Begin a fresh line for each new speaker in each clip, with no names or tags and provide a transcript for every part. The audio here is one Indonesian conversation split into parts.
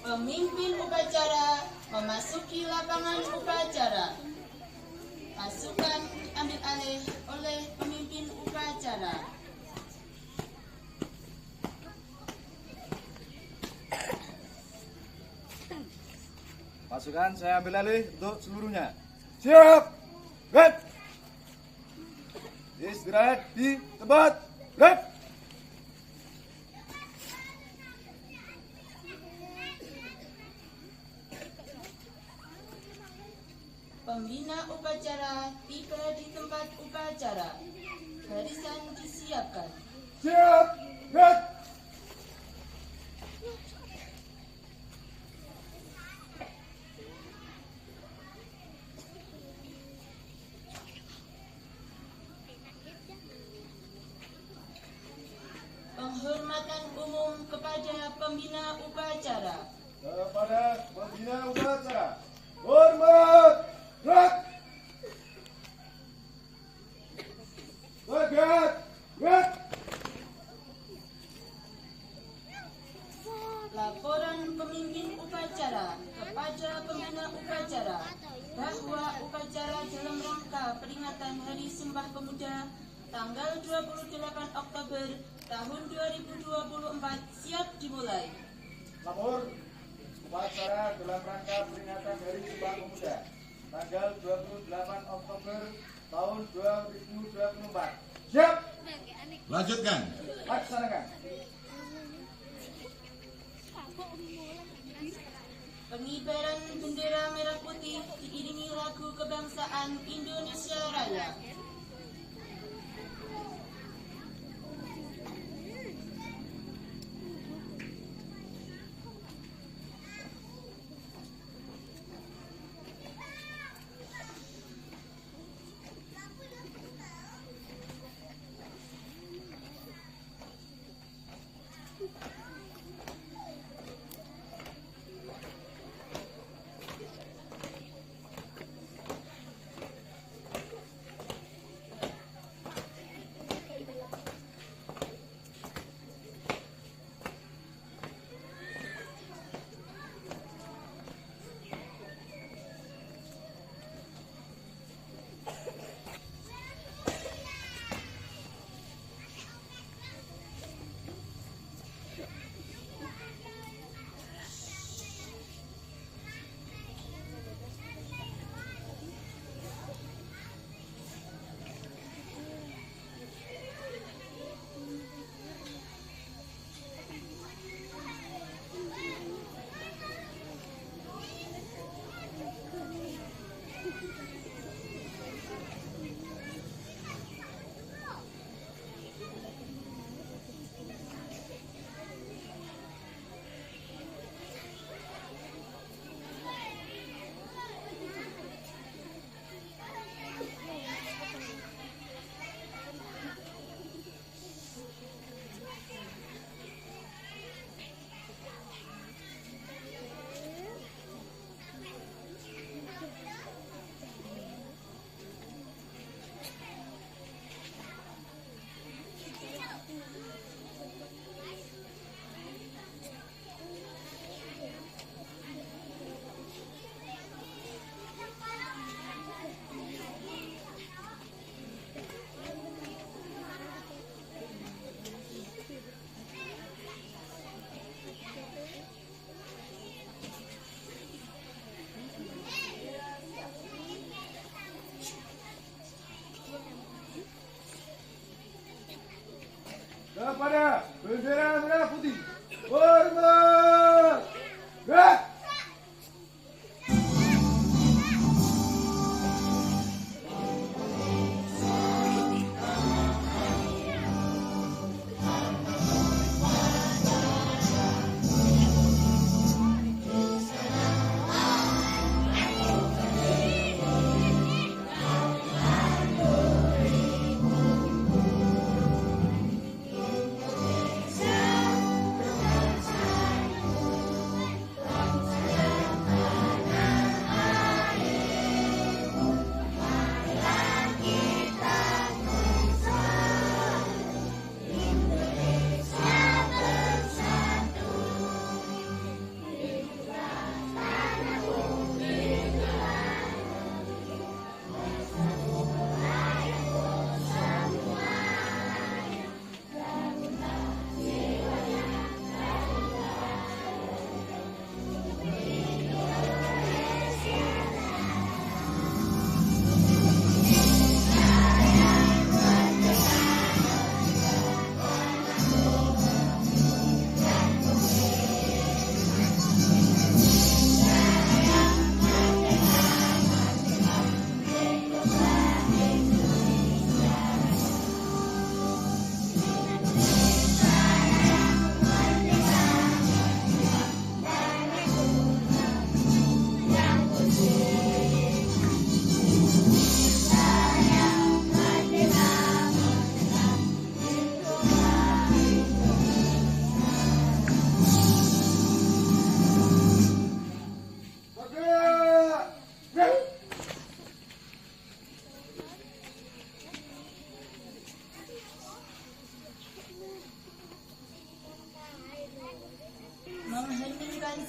Pemimpin upacara memasuki lapangan upacara. Pasukan diambil alih oleh pemimpin upacara.
Pasukan saya ambil alih untuk seluruhnya. Siap! Red! Istirahat di tempat. Red!
Pembina upacara tiba di tempat upacara. Barisan disiapkan.
Siap! Red!
Penghormatan umum kepada pembina upacara.
Kepada pembina upacara. Hormat! Red! Tegak! Red!
Laporan pemimpin upacara kepada pembina upacara bahwa upacara dalam rangka peringatan Hari Sumpah Pemuda tanggal 28 Oktober tahun 2024 siap dimulai.
Lapor upacara dalam rangka peringatan Hari Sumpah Pemuda tanggal 28 Oktober tahun 2024. Siap!
Lanjutkan.
Laksanakan.
Pengibaran bendera merah putih diiringi lagu kebangsaan Indonesia Raya.
Kepada bendera merah putih. Hormat! Red!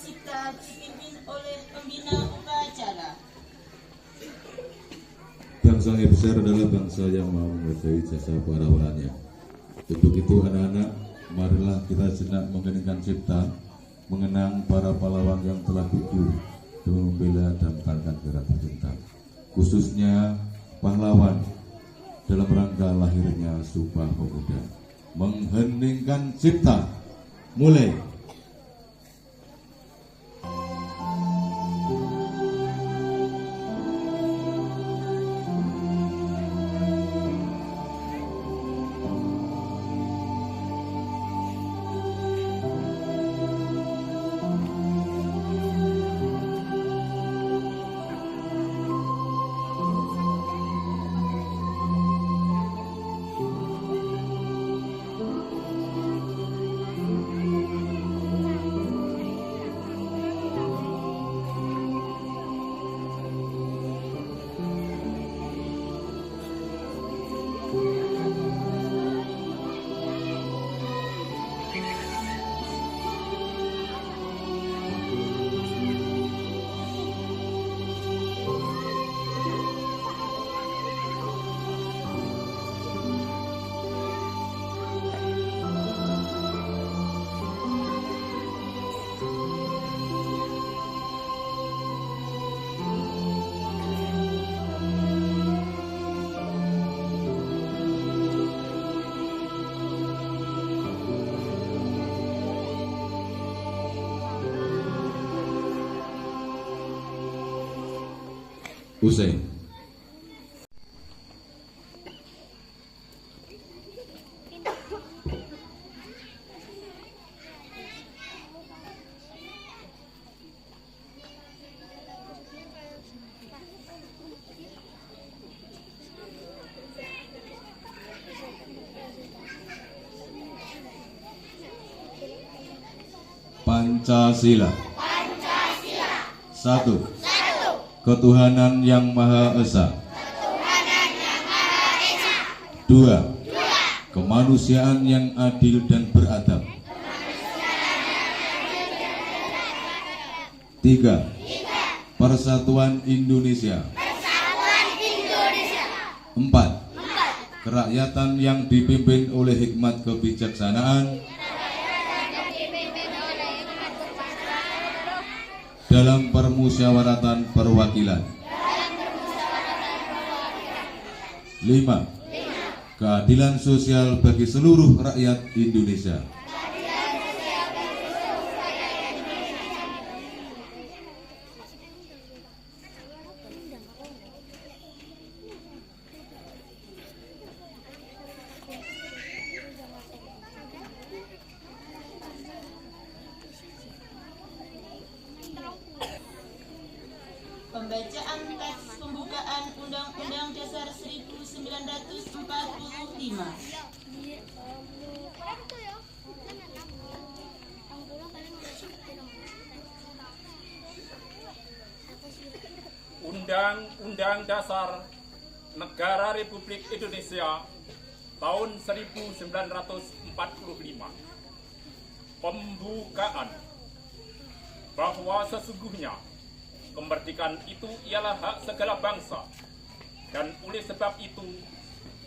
cipta dipimpin oleh pembina upacara.
Bangsa yang besar adalah bangsa yang mau menghargai jasa para-paranya. Untuk itu anak-anak, marilah kita sejenak mengheningkan cipta, mengenang para pahlawan yang telah gugur demi membela dan mempertahankan negara tercinta, khususnya pahlawan dalam rangka lahirnya Sumpah Pemuda. Mengheningkan cipta, mulai. Usai. Pancasila. Satu. Ketuhanan yang Maha Esa. Dua. Kemanusiaan yang adil dan beradab. Tiga. Persatuan Indonesia. Empat. Kerakyatan yang dipimpin oleh hikmat kebijaksanaan dalam permusyawaratan perwakilan. 5. Keadilan sosial bagi seluruh rakyat Indonesia.
Pembacaan teks pembukaan Undang-Undang Dasar 1945.
Undang-Undang Dasar Negara Republik Indonesia tahun 1945. Pembukaan. Bahwa sesungguhnya kemerdekaan itu ialah hak segala bangsa, dan oleh sebab itu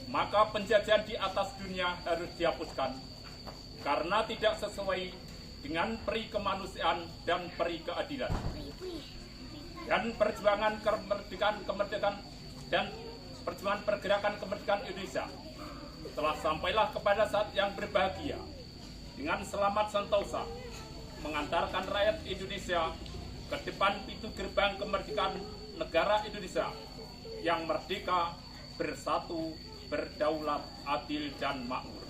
maka penjajahan di atas dunia harus dihapuskan karena tidak sesuai dengan peri kemanusiaan dan peri keadilan. Dan perjuangan kemerdekaan dan perjuangan pergerakan kemerdekaan Indonesia telah sampailah kepada saat yang berbahagia dengan selamat sentosa mengantarkan rakyat Indonesia ke depan pintu gerbang kemerdekaan negara Indonesia yang merdeka, bersatu, berdaulat, adil, dan makmur.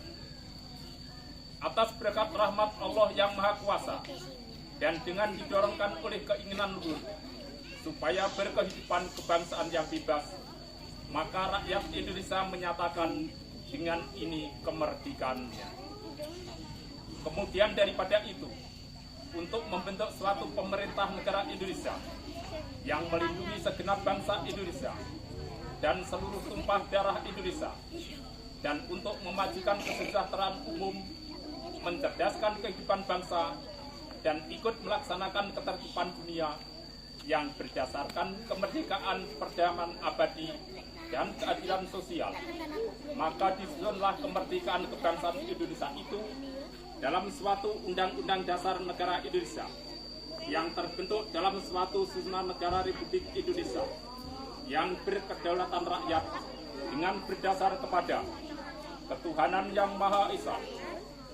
Atas berkat rahmat Allah yang Maha Kuasa dan dengan didorongkan oleh keinginan luhur supaya berkehidupan kebangsaan yang bebas, maka rakyat Indonesia menyatakan dengan ini kemerdekaannya. Kemudian daripada itu, untuk membentuk suatu pemerintah negara Indonesia yang melindungi segenap bangsa Indonesia dan seluruh tumpah darah Indonesia, dan untuk memajukan kesejahteraan umum, mencerdaskan kehidupan bangsa, dan ikut melaksanakan ketertiban dunia yang berdasarkan kemerdekaan, perdamaian abadi, dan keadilan sosial, maka disusunlah kemerdekaan kebangsaan Indonesia itu dalam suatu Undang-Undang Dasar Negara Indonesia yang terbentuk dalam suatu susunan negara Republik Indonesia yang berkedaulatan rakyat dengan berdasar kepada ketuhanan yang Maha Esa,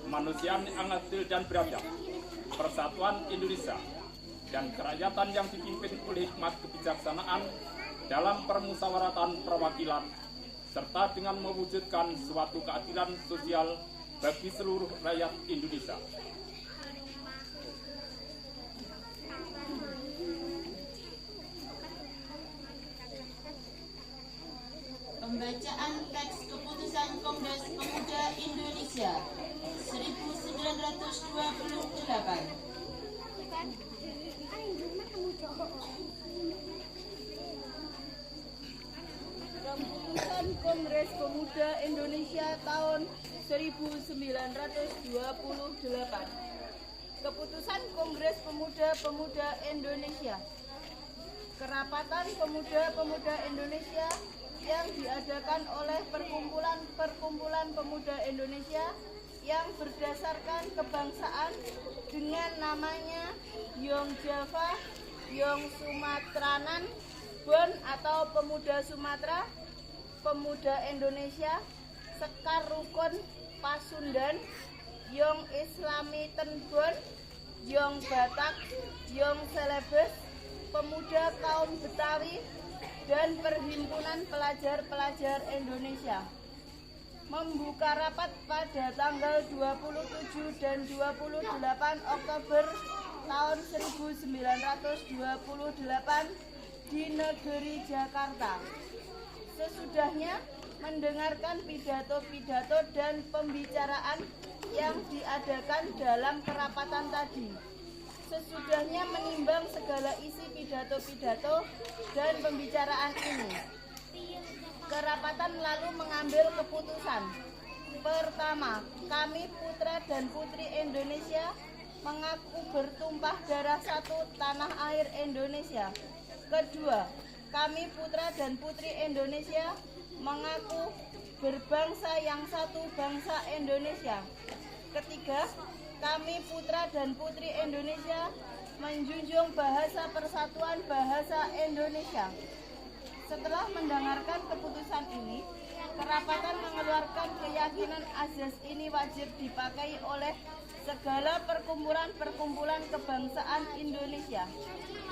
kemanusiaan yang adil dan beradab, persatuan Indonesia, dan kerakyatan yang dipimpin oleh hikmat kebijaksanaan dalam permusyawaratan perwakilan, serta dengan mewujudkan suatu keadilan sosial bagi seluruh rakyat Indonesia.
Pembacaan teks keputusan Kongres Pemuda Indonesia 1928.
Keputusan Kongres Pemuda Indonesia tahun 1928. Keputusan Kongres Pemuda Indonesia. Kerapatan Pemuda Indonesia yang diadakan oleh Perkumpulan Pemuda Indonesia yang berdasarkan kebangsaan dengan namanya Yong Java, Yong Sumatranan, Bon atau Pemuda Sumatera, Pemuda Indonesia, Sekar Rukun Pasundan, Yong Islami Tenbon, Yong Batak, Yong Selebes, Pemuda Kaum Betawi, dan Perhimpunan Pelajar-Pelajar Indonesia. Membuka rapat pada tanggal 27 dan 28 Oktober tahun 1928 di negeri Jakarta. Sesudahnya mendengarkan pidato-pidato dan pembicaraan yang diadakan dalam kerapatan tadi. Sesudahnya menimbang segala isi pidato-pidato dan pembicaraan ini, kerapatan lalu mengambil keputusan. Pertama, kami putra dan putri Indonesia mengaku bertumpah darah satu tanah air Indonesia. Kedua, kami putra dan putri Indonesia mengaku berbangsa yang satu, bangsa Indonesia. Ketiga, kami putra dan putri Indonesia menjunjung bahasa persatuan bahasa Indonesia. Setelah mendengarkan keputusan ini, kerapatan mengeluarkan keyakinan azas ini wajib dipakai oleh segala perkumpulan kebangsaan Indonesia.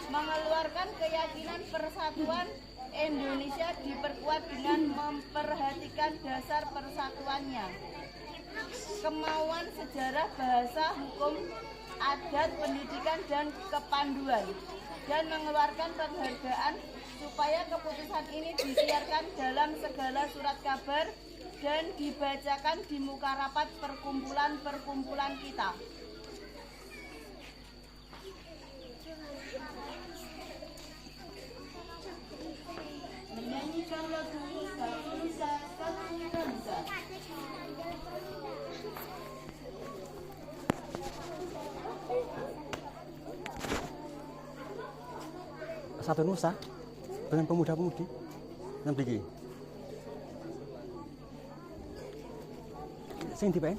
Mengeluarkan keyakinan persatuan Indonesia diperkuat dengan memperhatikan dasar persatuannya, kemauan sejarah, bahasa, hukum, adat, pendidikan, dan kepanduan, dan mengeluarkan penghargaan supaya keputusan ini disiarkan dalam segala surat kabar dan dibacakan di muka rapat perkumpulan kita.
Menyanyikan lagu Satu Nusa Satu Bangsa.
Satu Nusa dengan pemuda-pemudi yang begini. Sing di Pain?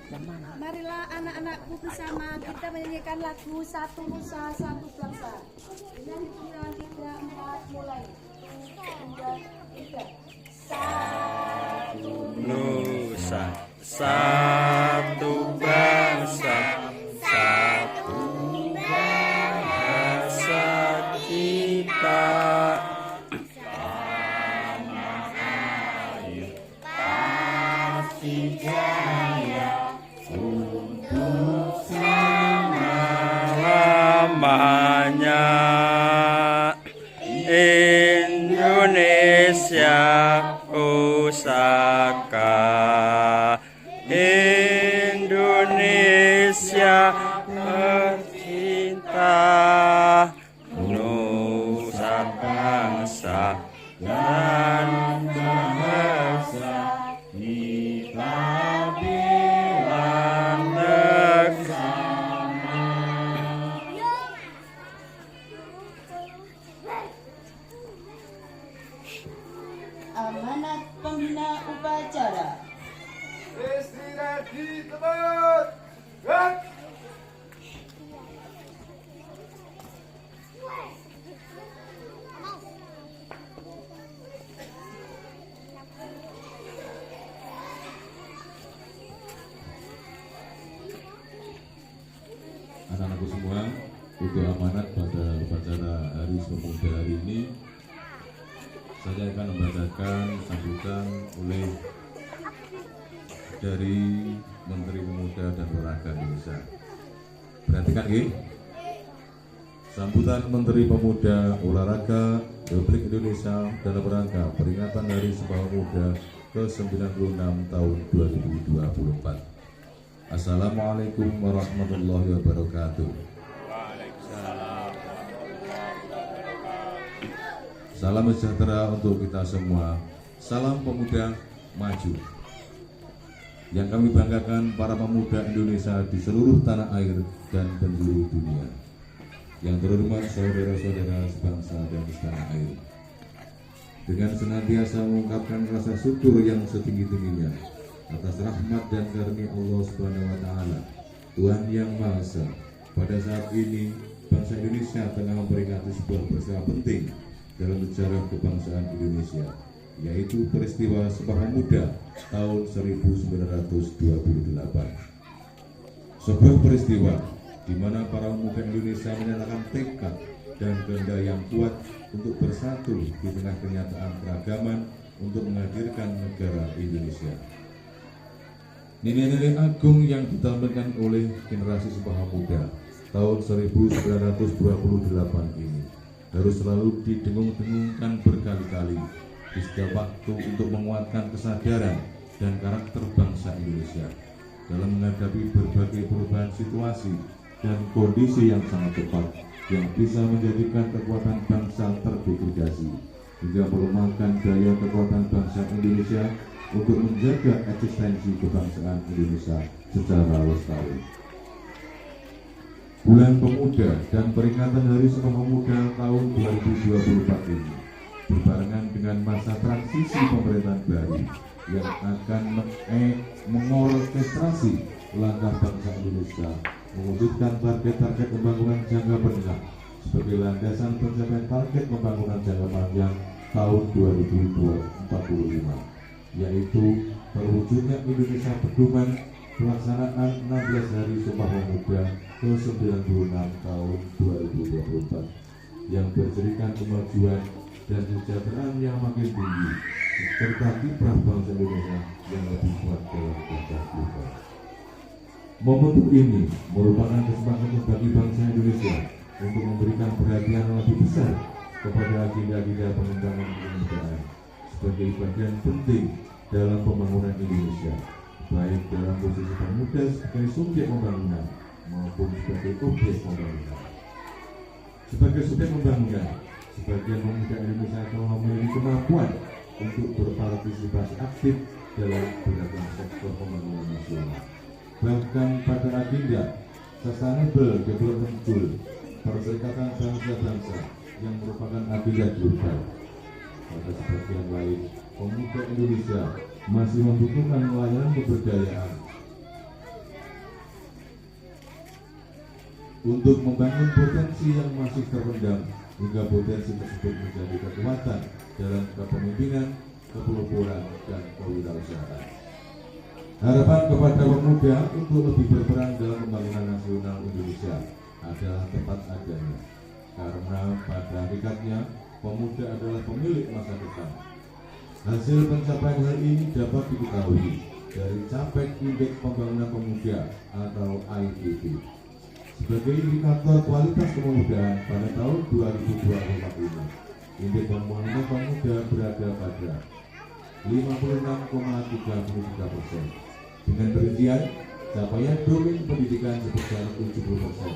Yang mana?
Marilah anak-anakku bersama kita menyanyikan lagu Satu Nusa Satu Bangsa. Dengan hitungan 3, 4 mulai. 2, 3. Satu
Nusa, satu bangsa, satu bahasa kita. Sama air, kasih jaya untuk selama-lamanya. Indonesia pusaka, Indonesia tercinta, nusa bangsa dan bahasa kita bilang
Di tempat. Gerak.
Anak-anakku semua, untuk amanat pada upacara Hari Pemuda hari ini, saya akan membacakan sambutan oleh dari Menteri Pemuda dan Olahraga Indonesia. Perhatikan nggih. Sambutan Menteri Pemuda Olahraga Republik Indonesia dalam rangka peringatan Hari Sumpah Pemuda ke-96 tahun 2024. Assalamualaikum warahmatullahi wabarakatuh. Salam sejahtera untuk kita semua. Salam pemuda maju. Yang kami banggakan para pemuda Indonesia di seluruh tanah air dan penjuru dunia. Yang terhormat saudara-saudara sebangsa dan setanah air. Dengan senantiasa mengungkapkan rasa syukur yang setinggi-tingginya atas rahmat dan karunia Allah Subhanahu wa taala, Tuhan yang Maha Esa. Pada saat ini bangsa Indonesia tengah memperingati sebuah peristiwa penting dalam sejarah kebangsaan Indonesia, yaitu peristiwa Sumpah Pemuda tahun 1928. Sebuah peristiwa di mana para pemuda Indonesia menyatakan tekad dan kehendak yang kuat untuk bersatu di tengah kenyataan keragaman untuk menghadirkan negara Indonesia. Nilai-nilai agung yang ditampilkan oleh generasi Sumpah Pemuda tahun 1928 ini harus selalu didengung-dengungkan berkali-kali di setiap waktu untuk menguatkan kesadaran dan karakter bangsa Indonesia dalam menghadapi berbagai perubahan situasi dan kondisi yang sangat cepat yang bisa menjadikan kekuatan bangsa terdegradasi hingga melemahkan daya kekuatan bangsa Indonesia untuk menjaga eksistensi kebangsaan Indonesia secara lestari. Bulan Pemuda dan peringatan Hari Sumpah Pemuda tahun 2024 ini berbarengan dengan masa transisi pemerintahan baru yang akan mengorkestrasi langkah bangsa Indonesia mewujudkan target-target pembangunan jangka menengah sebagai landasan pencapaian target pembangunan jangka panjang tahun 2045, yaitu terwujudnya Indonesia Pedoman pelaksanaan 16 Hari Sumpah Pemuda ke-96 tahun 2024 yang berjadikan kemajuan dan kesejahteraan yang makin tinggi serta kiprah bangsa Indonesia yang lebih kuat dalam kancah global. Momentum ini merupakan kesempatan bagi bangsa Indonesia untuk memberikan perhatian lebih besar kepada agenda-agenda pengembangan kebudayaan sebagai bagian penting dalam pembangunan Indonesia, baik dalam posisi pemuda sebagai subjek pembangunan maupun sebagai objek pembangunan. Sebagai subjek pembangunan, sebagian pemuda Indonesia telah memiliki kemampuan untuk berpartisipasi aktif dalam beragam sektor pembangunan nasional. Bahkan pada agenda Sustainable Development Goal Perserikatan Bangsa-Bangsa yang merupakan agenda global. Pada sebagian lain, pemuda Indonesia masih membutuhkan layanan kebudayaan untuk membangun potensi yang masih terpendam hingga potensi tersebut menjadi kekuatan dalam kepemimpinan, kepeluburan, dan kewirausahaan. Harapan kepada pemuda untuk lebih berperan dalam pembangunan nasional Indonesia adalah tepat adanya, karena pada hakikatnya pemuda adalah pemilik masa depan. Hasil pencapaian hal ini dapat diketahui dari Capek Indeks Pembangunan Pemuda atau IPP. Sebagai indikator kualitas kepemudaan pada tahun 2024 ini, indeks pembangunan pemuda berada pada 56,33% dengan rincian capaian domain pendidikan sebesar 70%,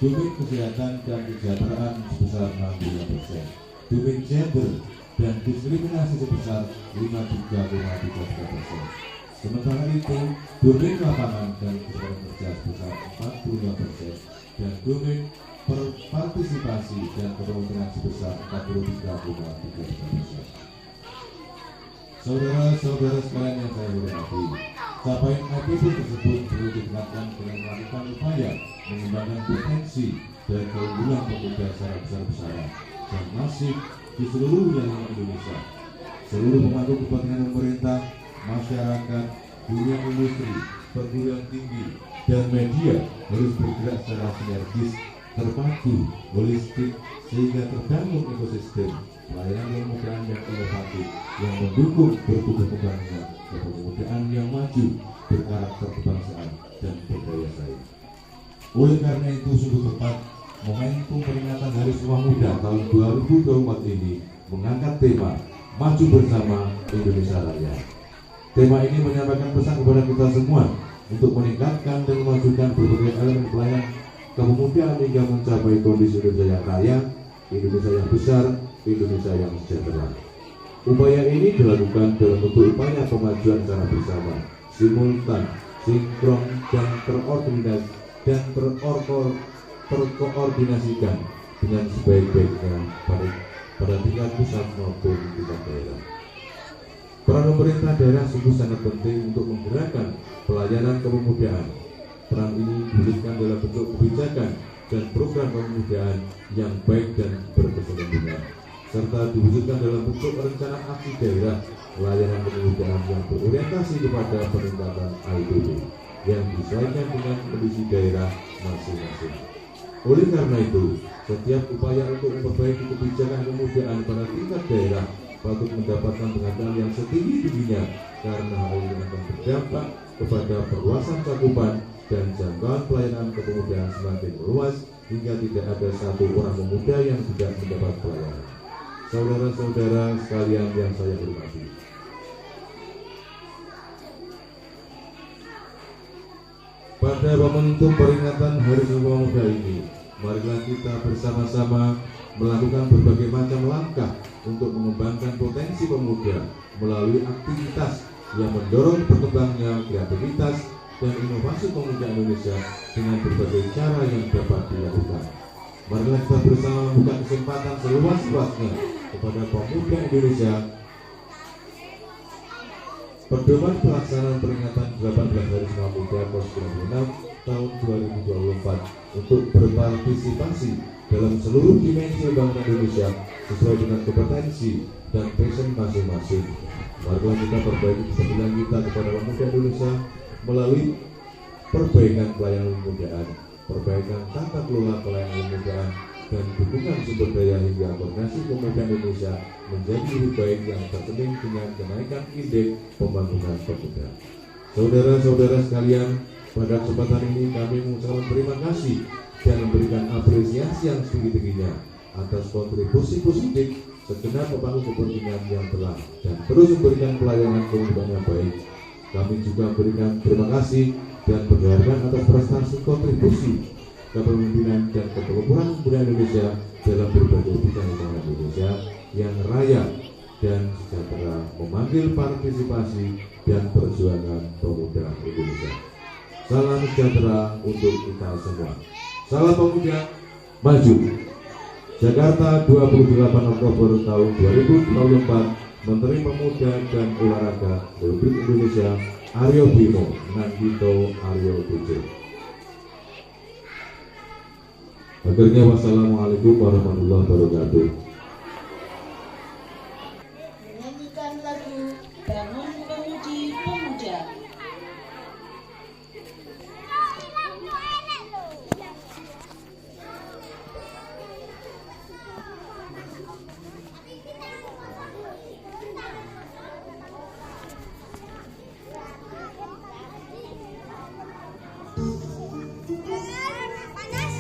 domain kesehatan dan kesejahteraan sebesar 65%, domain gender dan diskriminasi sebesar 53,33%. Sementara itu, domain lapangan dan kesempatan kerja sebesar 45% dan domain partisipasi dan kepemimpinan sebesar 43,33%. Saudara-saudara sekalian yang saya hormati, Capaian IPB tersebut perlu ditingkatkan dengan melakukan upaya mengembangkan potensi dan keunggulan pemuda secara besar-besaran dan masif di seluruh wilayah Indonesia. Seluruh pemangku kepentingan pemerintah, masyarakat, dunia industri, perguruan tinggi, dan media harus bergerak secara sinergis, terpadu, holistik, sehingga terbangun ekosistem pelayanan kepemudaan yang inovatif yang mendukung bertumbuh kembangnya kepemudaan yang maju, berkarakter kebangsaan dan berdaya saing. Oleh karena itu sungguh tepat momentum peringatan Hari Sumpah Pemuda tahun 2024 ini mengangkat tema Maju Bersama Indonesia Raya. Tema ini menyampaikan pesan kepada kita semua untuk meningkatkan dan memajukan berbagai elemen pelayanan kepemudaan hingga mencapai kondisi Indonesia yang kaya, Indonesia yang besar, Indonesia yang sejahtera. Upaya ini dilakukan dalam bentuk upaya pemajuan secara bersama, simultan, sinkron, dan terkoordinasikan dengan sebaik-baiknya pada tingkat pusat maupun tingkat daerah. Peran pemerintah daerah sungguh sangat penting untuk menggerakkan pelayanan kepemudaan. Peran ini diwujudkan dalam bentuk kebijakan dan program kepemudaan yang baik dan berkesinambungan, serta diwujudkan dalam bentuk rencana aksi daerah layanan kepemudaan yang berorientasi kepada peningkatan IPB yang disesuaikan dengan kondisi daerah masing-masing. Oleh karena itu, setiap upaya untuk memperbaiki kebijakan kepemudaan pada tingkat daerah patut mendapatkan penghargaan yang setinggi-tingginya karena hal ini akan berdampak kepada perluasan cakupan dan jangkauan pelayanan kepemudaan semakin luas hingga tidak ada satu orang pemuda yang tidak mendapat pelayanan. Saudara-saudara sekalian yang saya hormati, pada momentum peringatan Hari Sumpah Pemuda ini, marilah kita bersama-sama melakukan berbagai macam langkah untuk mengembangkan potensi pemuda melalui aktivitas yang mendorong berkembangnya kreativitas dan inovasi pemuda Indonesia dengan berbagai cara yang dapat dilakukan. Marilah kita bersama membuka kesempatan seluas-luasnya kepada pemuda Indonesia. Pedoman pelaksanaan peringatan 18 Hari Sumpah Pemuda ke-96 tahun 2024 untuk berpartisipasi dalam seluruh dimensi pembangunan Indonesia sesuai dengan kompetensi dan passion masing-masing. Marilah kita perbaiki kepedulian kita kepada pemuda Indonesia melalui perbaikan pelayanan kepemudaan, perbaikan tata kelola pelayanan kepemudaan, dan dukungan sumber daya hingga koordinasi pemuda Indonesia menjadi lebih baik yang terpenting dengan kenaikan indeks pembangunan pemuda. Saudara-saudara sekalian, pada kesempatan ini kami mengucapkan terima kasih dan memberikan apresiasi yang setinggi-tingginya atas kontribusi positif segenap pemangku kepentingan yang telah dan terus memberikan pelayanan kepemudaan yang baik. Kami juga memberikan terima kasih dan penghargaan atas prestasi kontribusi kepemimpinan dan keterlibatan pemuda Indonesia dalam berbagai bidang pembangunan Indonesia yang raya dan sejahtera, memanggil partisipasi dan perjuangan pemuda Indonesia. Salam sejahtera untuk kita semua. Salam pemuda maju. Jakarta 28 Oktober tahun 2024. Menteri Pemuda dan Olahraga Republik Indonesia Aryo Bimo Nandito Aryo Tejo. Akhirnya wassalamualaikum warahmatullahi wabarakatuh.
Menyanyikan lagu Bangun Pemuji Pemuda.
Panas.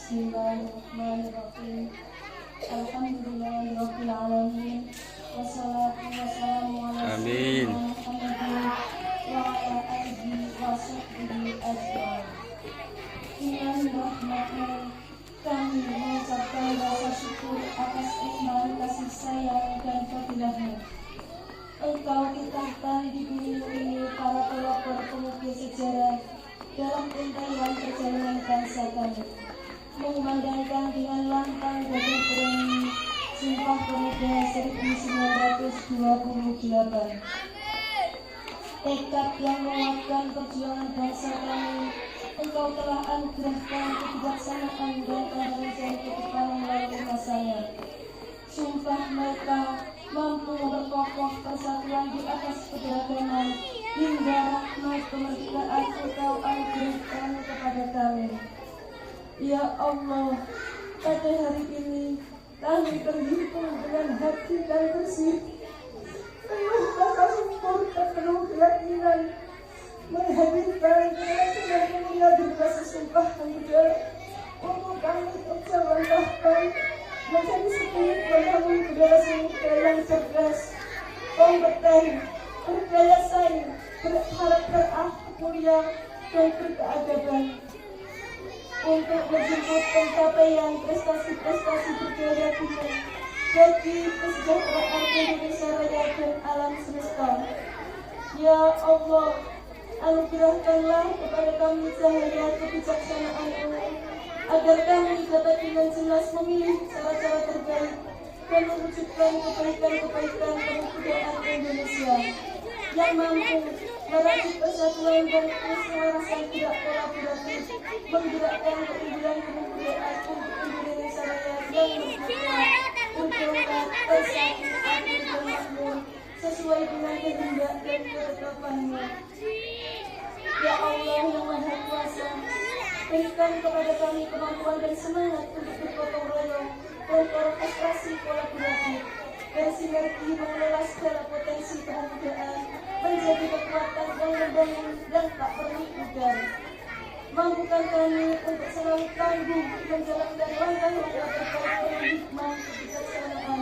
Bismillahirrahmanirrahim. Alhamdulillahirabbil alamin. Wassalatu wassalamu ala
Amin.
Muhammadin wa ala alihi wa sahbihi ajmain. Dengan rahmatmu kami mengucapkan rasa syukur atas nikmat kasih sayang dan fadilahmu. Engkau tetapkan di bumi ini para pelopor pemukul sejarah dalam untayan perjalanan bangsa kami, mengumandangkan dengan lantang gagah berani Sumpah Pemuda 1928. Tekad yang menguatkan perjuangan bangsa kami, Engkau telah anugerahkan kebijaksanaan dan keharmonisan kedepan melalui masanya. Sumpah mereka mampu memperkokoh persatuan di atas keberagaman hingga rahmat kemerdekaan Engkau anugerahkan kepada kami. Ya Allah, pada hari ini kami terhimpun dengan hati dan bersih, penuh rasa syukur dan penuh keyakinan menghadirkan dengan mulia di rasa Sumpah Pemuda untuk kami menjawantahkan menjadi spirit membangun generasi muda yang cerdas, kompeten, berdaya saing, berkarakter mulia dan berkeadaban, untuk menjemput pencapaian prestasi-prestasi berdaya tinggi bagi kesejahteraan Indonesia Raya dan alam semesta. Ya Allah, anugerahkanlah kepada kami cahaya kebijaksanaan-Mu, agar kami dapat dengan jelas memilih cara-cara terbaik dan mewujudkan kebaikan-kebaikan kebudayaan Indonesia yang mampu merajut persatuan dan keselarasan gerak kolaboratif, menggerakkan keunggulan kebudayaan untuk Indonesia Raya yang merdeka, berdaulat, bersatu, adil dan makmur, sesuai dengan kehendak dan ketetapan-Mu. Ya Allah yang Maha Kuasa, berikan kepada kami kemampuan dan semangat untuk bergotong royong dan berorkestrasi kolaboratif, bersinergi mengelola segala potensi kebudayaan menjadi kekuatan yang membangun dan tak perlu pudar. Mampukan kami untuk selalu tangguh menjalankan langkah-langkah terkait dengan hikmah kebijaksanaan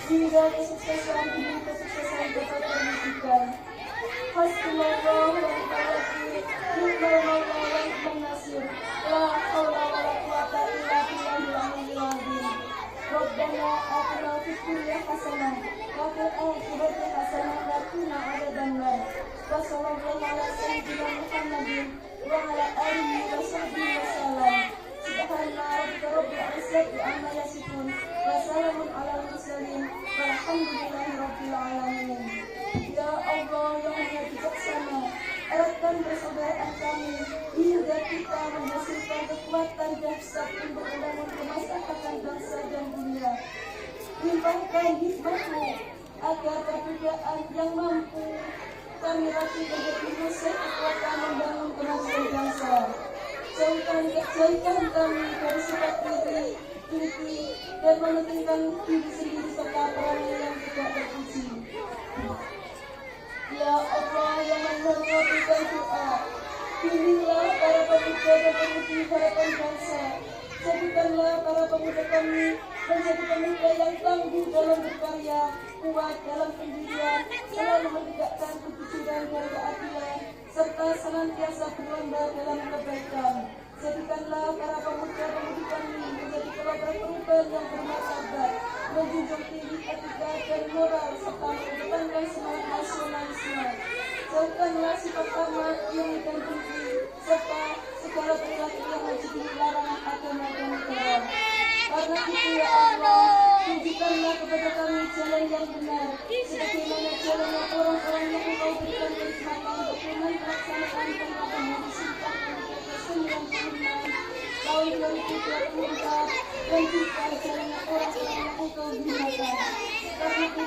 hingga kesuksesan demi kesuksesan dapat terwujudkan. Hasbunallah wa ni'mal wakil, ni'mal maula wa ni'man nasir, la haula wa la quwwata illa billahil aliyyil azim. Rabbana atina fid dunya hasanah wa fil akhirati hasanah wa qina adzabannar. Wa sallallahu ala sayyidina Muhammadin wa ala alihi wa sahbihi wasallam. Subhana rabbika rabbil izzati amma yasifun wa salamun alal mursalin walhamdulillahi rabbil alamin. Ya Allah yang Maha Bijaksana, eratkan persaudaraan kami hingga kita menghasilkan kekuatan dahsyat untuk membangun kemaslahatan bangsa dan dunia. Limpahkan hikmah-Mu agar perbedaan yang mampu kami racik menjadi musuh kekuatan membangun kemajuan bangsa. Jauhkan kami dari sifat iri, dan mementingkan diri sendiri serta perangai yang tidak terpuji. Ya Allah yang mengabulkan doa, bimbinglah para pemuda dan pemudi harapan bangsa. Jadikanlah para pemuda kami menjadi pemuda yang tangguh dalam berkarya, kuat dalam pendirian, selalu menegakkan kejujuran dan keadilan, serta senantiasa berlomba dalam kebaikan. Jadikanlah para pemuda-pemudi kami menjadi pelopor perubahan yang bermartabat, menjunjung tinggi etika dan moral, serta mengedepankan semangat nasionalisme. Jauhkanlah sifat tamak, iri dan dengki, serta segala perilaku yang menjadi larangan agama dan negara. Karena itu ya Allah, tunjukkanlah kepada kami jalan yang benar, sebagaimana jalannya orang-orang yang Engkau berikan kenikmatan dokumen pelaksanaan penerapan hari Sumpah Pemuda ke-96 tahun 2024 dan juga jalannya orang-orang yang Engkau gunakan. Karena itu,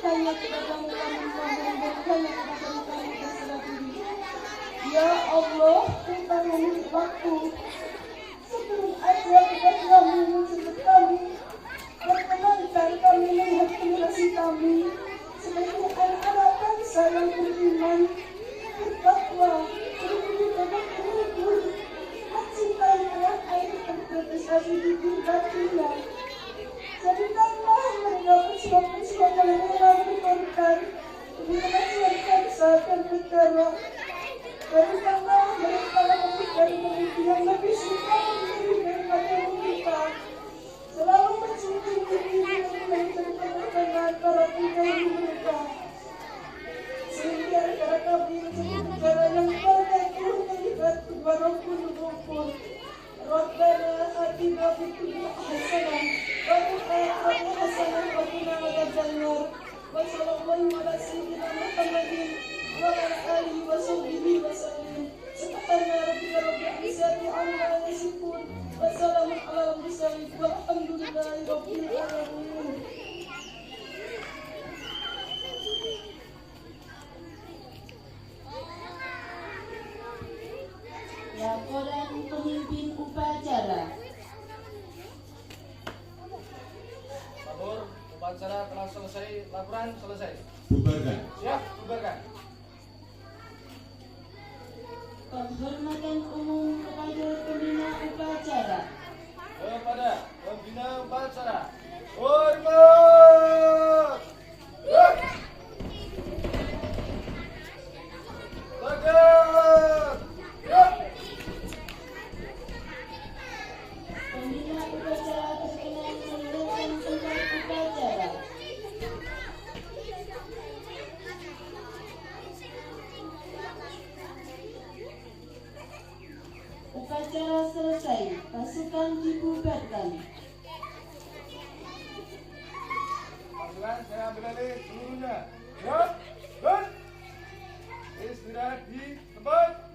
hanya kepadamu kami memohon dan hanya kepadamu kami berserah diri. Ya Allah, Engkau memiliki waktu sebelum aja kita telah menjemput kami, perkenankan kami melihat generasi kami sebagai anak-anak bangsa yang beriman, bertakwa, berbudi dan bersyukur, mencintai tanah air dan kasih diberikan Bina. Jadikanlah mereka pesuka-pesuka yang berkorban demi kemajuan bangsa dan negara. Berikanlah mereka pemimpin yang lebih suka diri daripada kita. Selalu mencintai diri dan menjadikan dengan para pendahulu mereka. Sehingga negara kami menjadi negara yang banyak melihat walaupun Rabbana atina fid dunya hasanah wa fil akhirati hasanah wa qina adzabannar. Wa sallallahu ala sayyidina Muhammadin wa ala alihi wa sahbihi wa sallim. Subhana rabbika rabbil izzati amma yasifun wa salamun ala mursalin walhamdulillahi rabbil alamin.
Laporan pemimpin upacara.
Labor, upacara telah selesai. Laporan selesai.
Bubarkan.
Siap, bubarkan.
Penghormatan umum kepada pembina upacara.
Kepada pembina upacara. Hormat. Tegak.
Pembina upacara berkenan meninggalkan tempat upacara. Upacara selesai, pasukan dibubarkan.
Pasukan saya ambil alih seluruhnya. Siap, dan istirahat di tempat.